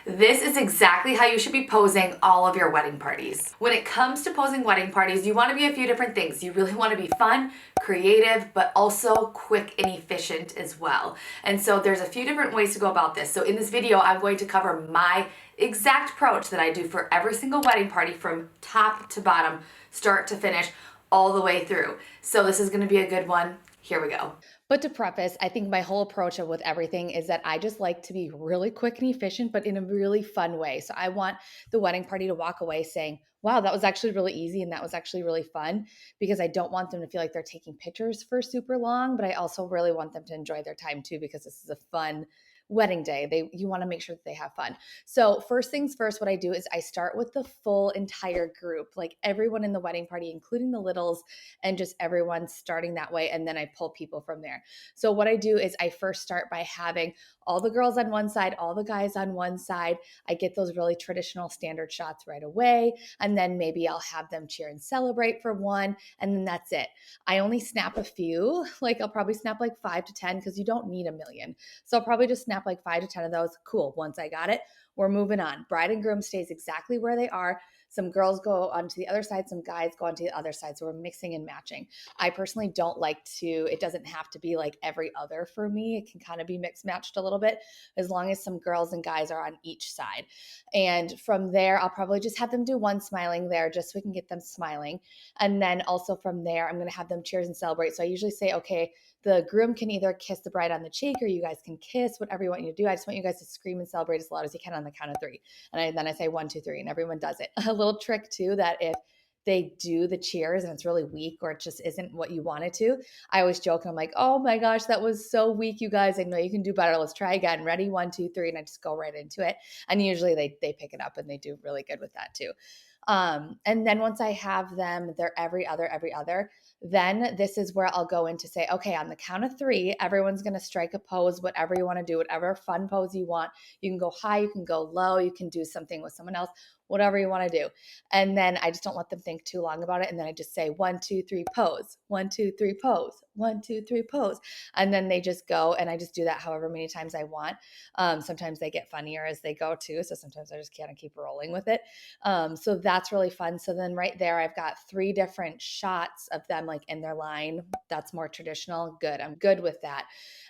This is exactly how you should be posing all of your wedding parties. When it comes to posing wedding parties, you want to be a few different things. You really want to be fun, creative, but also quick and efficient as well. And so there's a few different ways to go about this. So in this video, I'm going to cover my exact approach that I do for every single wedding party from top to bottom, start to finish, all the way through. So this is going to be a good one. Here we go. But to preface, I think my whole approach with everything is that I just like to be really quick and efficient, but in a really fun way. So I want the wedding party to walk away saying, wow, that was actually really easy and that was actually really fun, because I don't want them to feel like they're taking pictures for super long, but I also really want them to enjoy their time too, because this is a fun wedding day. You want to make sure that they have fun. So first things first, what I do is I start with the full entire group, like everyone in the wedding party, including the littles, and just everyone starting that way. And then I pull people from there. So what I do is I first start by having all the girls on one side, all the guys on one side. I get those really traditional standard shots right away. And then maybe I'll have them cheer and celebrate for one. And then that's it. I only snap a few, like I'll probably snap like 5 to 10, because you don't need a million. So I'll probably just snap like 5 to 10 of those. Cool. Once I got it, we're moving on. Bride and groom stays exactly where they are. Some girls go onto the other side, some guys go onto the other side. So we're mixing and matching. I personally don't like to, it doesn't have to be like every other for me. It can kind of be mixed matched a little bit, as long as some girls and guys are on each side. And from there, I'll probably just have them do one smiling there, just so we can get them smiling. And then also from there, I'm going to have them cheers and celebrate. So I usually say, okay, the groom can either kiss the bride on the cheek, or you guys can kiss, whatever you want you to do. I just want you guys to scream and celebrate as loud as you can on the count of 3. And then I say 1, 2, 3, and everyone does it. A little trick too, that if they do the cheers and it's really weak, or it just isn't what you wanted to, I always joke and I'm like, oh my gosh, that was so weak, you guys. I know you can do better. Let's try again. Ready? 1, 2, 3. And I just go right into it. And usually they pick it up and they do really good with that too. And then once I have them, they're every other, then this is where I'll go in to say, okay, on the count of 3, everyone's going to strike a pose, whatever you want to do, whatever fun pose you want. You can go high, you can go low, you can do something with someone else, whatever you want to do. And then I just don't let them think too long about it. And then I just say 1, 2, 3, pose, 1, 2, 3, pose, 1, 2, 3, pose. And then they just go, and I just do that however many times I want. Sometimes they get funnier as they go too. So sometimes I just kind of keep rolling with it. So that's really fun. So then right there, I've got 3 different shots of them like in their line. That's more traditional. Good. I'm good with that.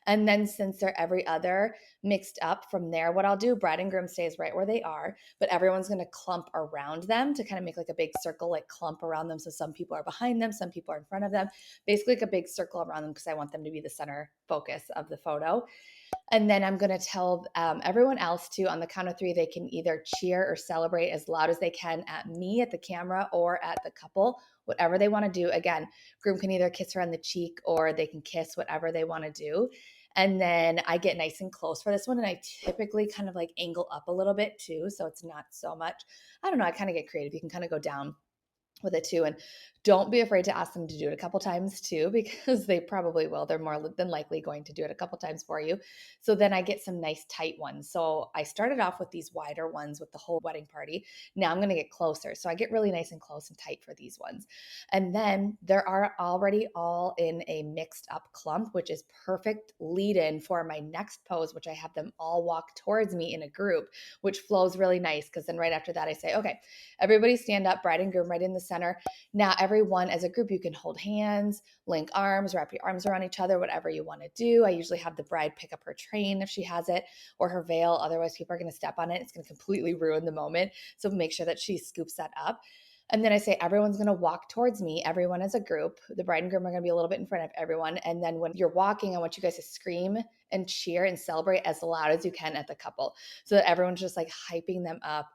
And then since they're every other mixed up from there, what I'll do, bride and groom stays right where they are, but everyone's going to clump around them to kind of make like a big circle, like clump around them. So some people are behind them, some people are in front of them, basically like a big circle around them, because I want them to be the center focus of the photo. And then I'm going to tell everyone else to, on the count of 3, they can either cheer or celebrate as loud as they can at me, at the camera, or at the couple, whatever they want to do. Again, groom can either kiss her on the cheek, or they can kiss, whatever they want to do. And then I get nice and close for this one. And I typically kind of like angle up a little bit too. So it's not so much, I don't know, I kind of get creative. You can kind of go down with it too. And don't be afraid to ask them to do it a couple times too, because they probably will. They're more than likely going to do it a couple times for you. So then I get some nice tight ones. So I started off with these wider ones with the whole wedding party. Now I'm going to get closer. So I get really nice and close and tight for these ones. And then there are already all in a mixed up clump, which is perfect lead in for my next pose, which I have them all walk towards me in a group, which flows really nice. Because then right after that, I say, okay, everybody stand up, bride and groom right in the center. Now, everyone as a group, you can hold hands, link arms, wrap your arms around each other, whatever you want to do. I usually have the bride pick up her train if she has it, or her veil. Otherwise, people are going to step on it. It's going to completely ruin the moment. So make sure that she scoops that up. And then I say, everyone's going to walk towards me, everyone as a group. The bride and groom are going to be a little bit in front of everyone. And then when you're walking, I want you guys to scream and cheer and celebrate as loud as you can at the couple, so that everyone's just like hyping them up,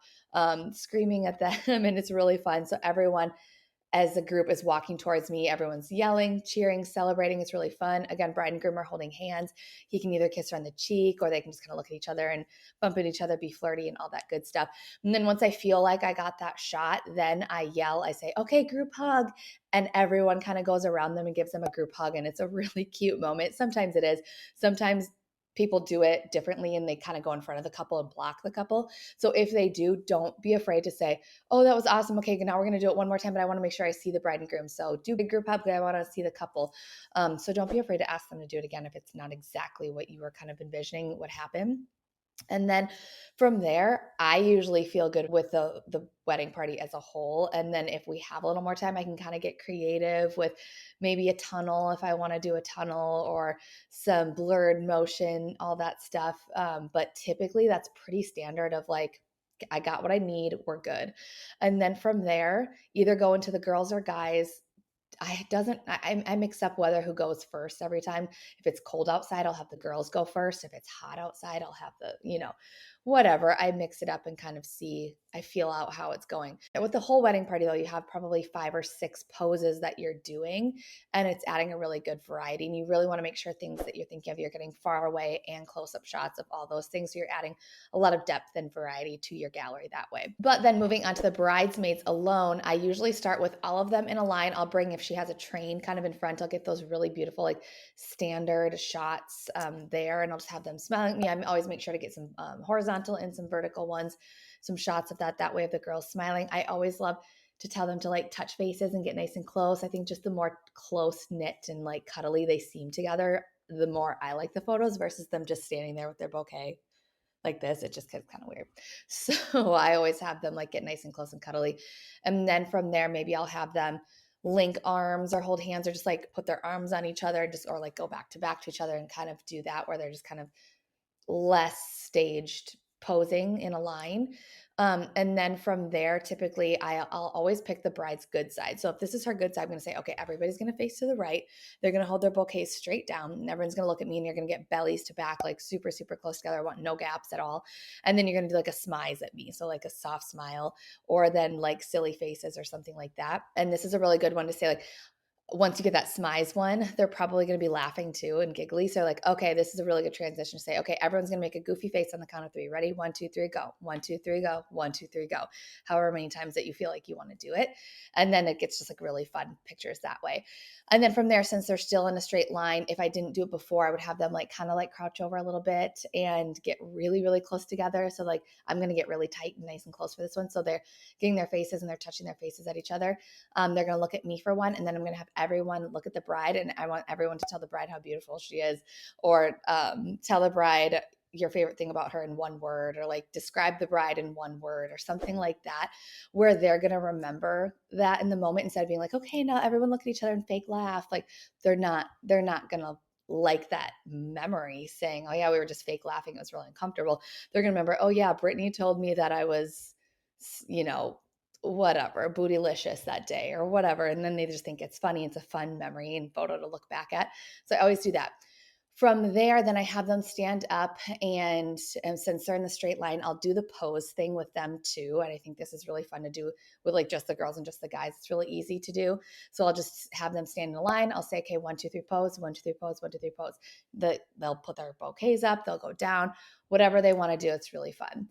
screaming at them. And it's really fun. So everyone as the group is walking towards me, everyone's yelling, cheering, celebrating. It's really fun. Again, bride and groom are holding hands. He can either kiss her on the cheek, or they can just kind of look at each other and bump into each other, be flirty and all that good stuff. And then once I feel like I got that shot, then I yell, I say, okay, group hug. And everyone kind of goes around them and gives them a group hug. And it's a really cute moment. Sometimes it is. Sometimes people do it differently and they kind of go in front of the couple and block the couple. So if they do, don't be afraid to say, oh, that was awesome. Okay, now we're going to do it one more time, but I want to make sure I see the bride and groom. So do a group hug, but I want to see the couple. So don't be afraid to ask them to do it again if it's not exactly what you were kind of envisioning would happen. And then from there, I usually feel good with the wedding party as a whole. And then if we have a little more time, I can kind of get creative with maybe a tunnel if I want to do a tunnel, or some blurred motion, all that stuff. But typically that's pretty standard of like, I got what I need, we're good. And then from there, either go into the girls or guys. I mix up whether who goes first every time. If it's cold outside, I'll have the girls go first. If it's hot outside, I'll have whatever. I mix it up and kind of I feel out how it's going. And with the whole wedding party though, you have probably 5 or 6 poses that you're doing, and it's adding a really good variety. And you really want to make sure things that you're thinking of, you're getting far away and close-up shots of all those things. So you're adding a lot of depth and variety to your gallery that way. But then moving on to the bridesmaids alone, I usually start with all of them in a line. I'll bring, if she has a train kind of in front, I'll get those really beautiful, like standard shots there, and I'll just have them smiling at me. I always make sure to get some horizontal and some vertical ones, some shots of that way of the girls smiling. I always love to tell them to like touch faces and get nice and close. I think just the more close knit and like cuddly they seem together, the more I like the photos versus them just standing there with their bouquet like this. It just gets kind of weird. So I always have them like get nice and close and cuddly. And then from there, maybe I'll have them link arms or hold hands, or just like put their arms on each other, or like go back to each other and kind of do that, where they're just kind of less staged posing in a line. And then from there, typically I'll always pick the bride's good side. So if this is her good side, I'm going to say, okay, everybody's going to face to the right. They're going to hold their bouquets straight down, and everyone's going to look at me, and you're going to get bellies to back, like super, super close together. I want no gaps at all. And then you're going to do like a smize at me. So like a soft smile, or then like silly faces or something like that. And this is a really good one to say, like, once you get that smize one, they're probably going to be laughing too and giggly. So like, okay, this is a really good transition to say, okay, everyone's going to make a goofy face on the count of 3. Ready? 1, 2, 3, go. 1, 2, 3, go. 1, 2, 3, go. However many times that you feel like you want to do it. And then it gets just like really fun pictures that way. And then from there, since they're still in a straight line, if I didn't do it before, I would have them like kind of like crouch over a little bit and get really, really close together. So like, I'm going to get really tight and nice and close for this one. So they're getting their faces and they're touching their faces at each other. They're going to look at me for one, and then I'm going to have everyone look at the bride, and I want everyone to tell the bride how beautiful she is, or tell the bride your favorite thing about her in one word, or like describe the bride in one word or something like that, where they're going to remember that in the moment, instead of being like, okay, now everyone look at each other and fake laugh. Like they're not going to like that memory saying, oh yeah, we were just fake laughing, it was really uncomfortable. They're going to remember, oh yeah, Brittany told me that I was, whatever, bootylicious that day or whatever. And then they just think it's funny. It's a fun memory and photo to look back at. So I always do that. From there, then I have them stand up, and since they're in the straight line, I'll do the pose thing with them too. And I think this is really fun to do with like just the girls and just the guys. It's really easy to do. So I'll just have them stand in a line. I'll say, okay, 1, 2, 3 pose, 1, 2, 3 pose, 1, 2, 3 pose. They'll put their bouquets up, they'll go down, whatever they want to do. It's really fun.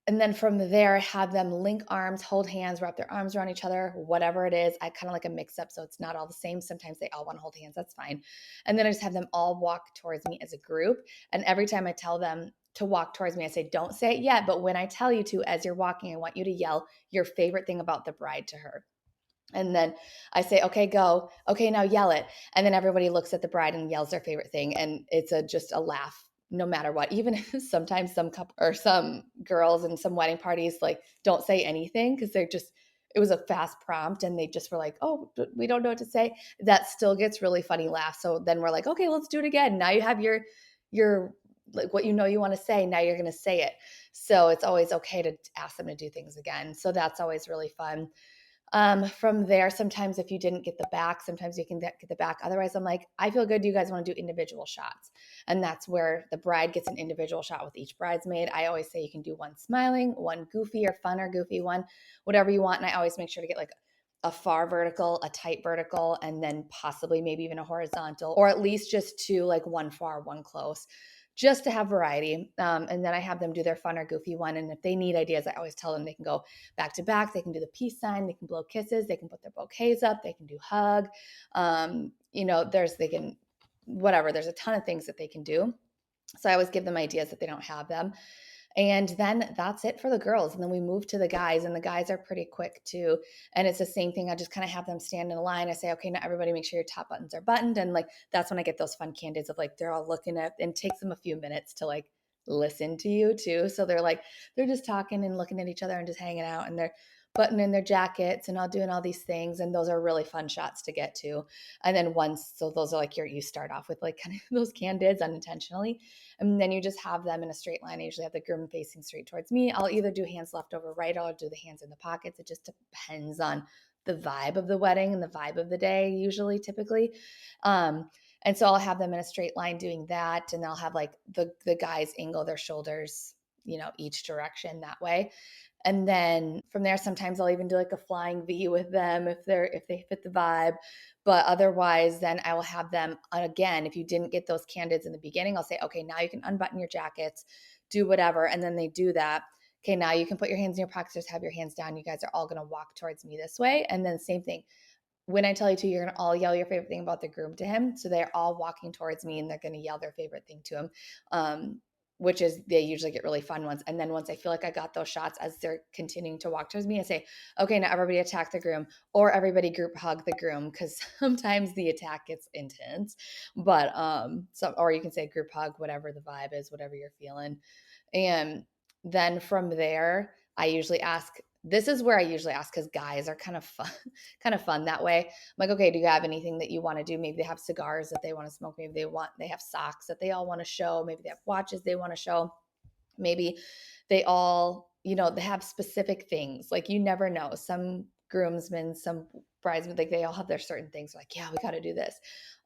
And then from there, have them link arms, hold hands, wrap their arms around each other, whatever it is. I kind of like a mix up, so it's not all the same. Sometimes they all want to hold hands, that's fine. And then I just have them all walk towards me as a group. And every time I tell them to walk towards me, I say, don't say it yet, but when I tell you to, as you're walking, I want you to yell your favorite thing about the bride to her. And then I say, okay, go. Okay, now yell it. And then everybody looks at the bride and yells their favorite thing. And it's just a laugh no matter what. Even if sometimes some couple or some girls in some wedding parties like don't say anything because it was a fast prompt and they just were like, oh, we don't know what to say. That still gets really funny laughs. So then we're like, okay, let's do it again. Now you have your like what you want to say. Now you're going to say it. So it's always okay to ask them to do things again. So that's always really fun. From there, sometimes if you didn't get the back, sometimes you can get the back. Otherwise, I'm like, I feel good. Do you guys want to do individual shots? And that's where the bride gets an individual shot with each bridesmaid. I always say you can do one smiling, one goofy or fun or goofy one, whatever you want. And I always make sure to get like a far vertical, a tight vertical, and then possibly maybe even a horizontal, or at least just two, like one far, one close, just to have variety. And then I have them do their fun or goofy one. And if they need ideas, I always tell them they can go back to back. They can do the peace sign. They can blow kisses. They can put their bouquets up. They can do hug. They can, whatever. There's a ton of things that they can do. So I always give them ideas if they don't have them. And then that's it for the girls. And then we move to the guys, and the guys are pretty quick too. And it's the same thing. I just kind of have them stand in a line. I say, okay, now everybody make sure your top buttons are buttoned. And like, that's when I get those fun candids of like, they're all looking at, and it takes them a few minutes to like listen to you too. So they're just talking and looking at each other and just hanging out, and they're buttoning their jackets and all doing all these things. And those are really fun shots to get to. And then so those are like you start off with like kind of those candids unintentionally. And then you just have them in a straight line. I usually have the groom facing straight towards me. I'll either do hands left over right, or I'll do the hands in the pockets. It just depends on the vibe of the wedding and the vibe of the day, usually, typically. And so I'll have them in a straight line doing that. And I'll have like the guys angle their shoulders, each direction that way. And then from there, sometimes I'll even do like a flying V with them if they fit the vibe. But otherwise, then I will have them again. If you didn't get those candids in the beginning, I'll say, okay, now you can unbutton your jackets, do whatever. And then they do that. Okay, now you can put your hands in your pockets, just have your hands down. You guys are all going to walk towards me this way. And then same thing. When I tell you to, you're going to all yell your favorite thing about the groom to him. So they're all walking towards me and they're going to yell their favorite thing to him. Which is they usually get really fun ones. And then once I feel like I got those shots as they're continuing to walk towards me, I say, okay, now everybody attack the groom, or everybody group hug the groom, because sometimes the attack gets intense. But or you can say group hug, whatever the vibe is, whatever you're feeling. And then from there, I usually ask, this is where I usually ask, because guys are kind of fun that way. I'm like, okay, do you have anything that you want to do? Maybe they have cigars that they want to smoke. Maybe they have socks that they all want to show. Maybe they have watches they want to show. Maybe they all, they have specific things. Like, you never know. Some groomsmen, some bridesmaids, like they all have their certain things. Like, yeah, we got to do this.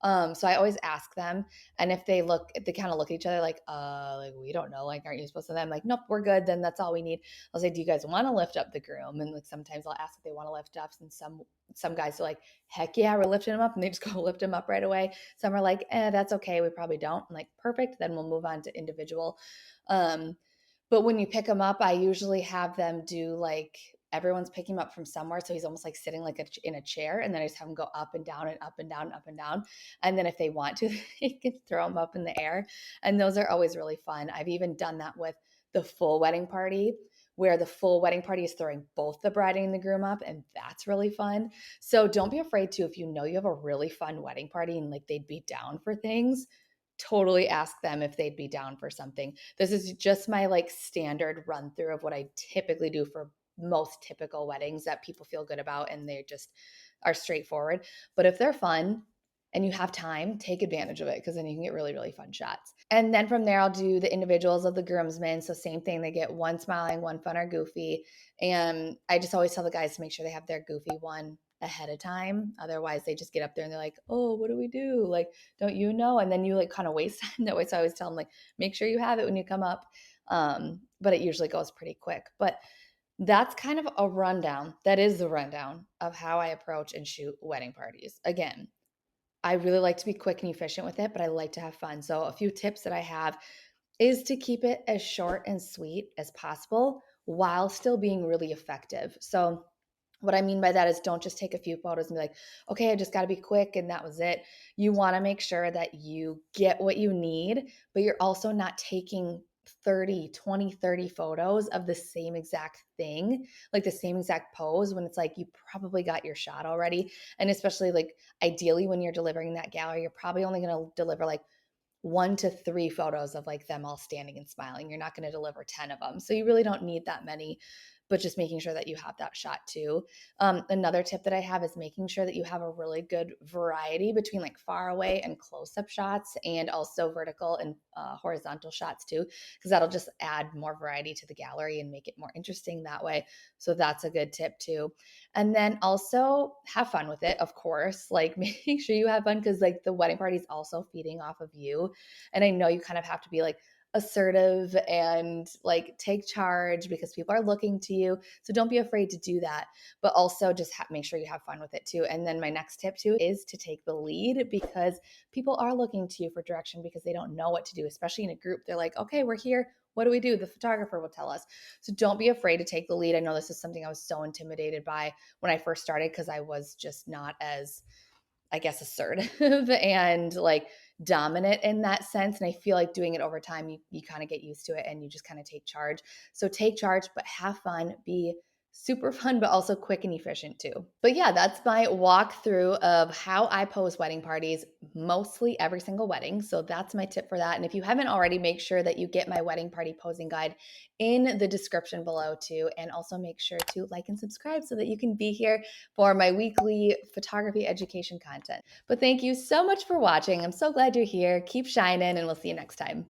So I always ask them, and if they kind of look at each other like we don't know, like, aren't you supposed to? Then I'm like, nope, we're good. Then that's all we need. I'll say, do you guys want to lift up the groom? And like sometimes I'll ask if they want to lift up, and some guys are like, heck yeah, we're lifting him up, and they just go lift him up right away. Some are like, that's okay, we probably don't. I'm like, perfect. Then we'll move on to individual. But when you pick him up, I usually have them do like everyone's picking him up from somewhere. So he's almost like sitting like in a chair. And then I just have him go up and down and up and down and up and down. And then if they want to, they can throw him up in the air. And those are always really fun. I've even done that with the full wedding party, where the full wedding party is throwing both the bride and the groom up. And that's really fun. So don't be afraid to, if you know you have a really fun wedding party and like they'd be down for things, totally ask them if they'd be down for something. This is just my like standard run through of what I typically do for most typical weddings that people feel good about, and they just are straightforward. But if they're fun and you have time, take advantage of it, because then you can get really, really fun shots. And then from there, I'll do the individuals of the groomsmen. So same thing, they get one smiling, one fun or goofy. And I just always tell the guys to make sure they have their goofy one ahead of time. Otherwise, they just get up there and they're like, oh, what do we do? Like, don't you know? And then you like kind of waste time that way. So I always tell them, like, make sure you have it when you come up. But it usually goes pretty quick. But that's kind of a rundown. That is the rundown of how I approach and shoot wedding parties. Again, I really like to be quick and efficient with it, but I like to have fun. So a few tips that I have is to keep it as short and sweet as possible while still being really effective. So what I mean by that is, don't just take a few photos and be like, okay, I just got to be quick and that was it. You want to make sure that you get what you need, but you're also not taking 30 photos of the same exact thing, like the same exact pose, when it's like you probably got your shot already. And especially like ideally when you're delivering that gallery, you're probably only going to deliver like 1 to 3 photos of like them all standing and smiling. You're not going to deliver 10 of them. So you really don't need that many, but just making sure that you have that shot too. Another tip that I have is making sure that you have a really good variety between like far away and close up shots, and also vertical and horizontal shots too, because that'll just add more variety to the gallery and make it more interesting that way. So that's a good tip too. And then also have fun with it, of course. Like, make sure you have fun, because like the wedding party is also feeding off of you. And I know you kind of have to be like assertive and like take charge, because people are looking to you. So don't be afraid to do that, but also just make sure you have fun with it too. And then my next tip too is to take the lead, because people are looking to you for direction because they don't know what to do, especially in a group. They're like, okay, we're here. What do we do? The photographer will tell us. So don't be afraid to take the lead. I know this is something I was so intimidated by when I first started, because I was just not as, I guess, assertive and like dominant in that sense. And I feel like doing it over time, you kind of get used to it and you just kind of take charge. So take charge, but have fun, be Super fun, but also quick and efficient too. But yeah, that's my walkthrough of how I pose wedding parties, mostly every single wedding. So that's my tip for that. And if you haven't already, make sure that you get my wedding party posing guide in the description below too. And also make sure to like and subscribe so that you can be here for my weekly photography education content. But thank you so much for watching. I'm so glad you're here. Keep shining, and we'll see you next time.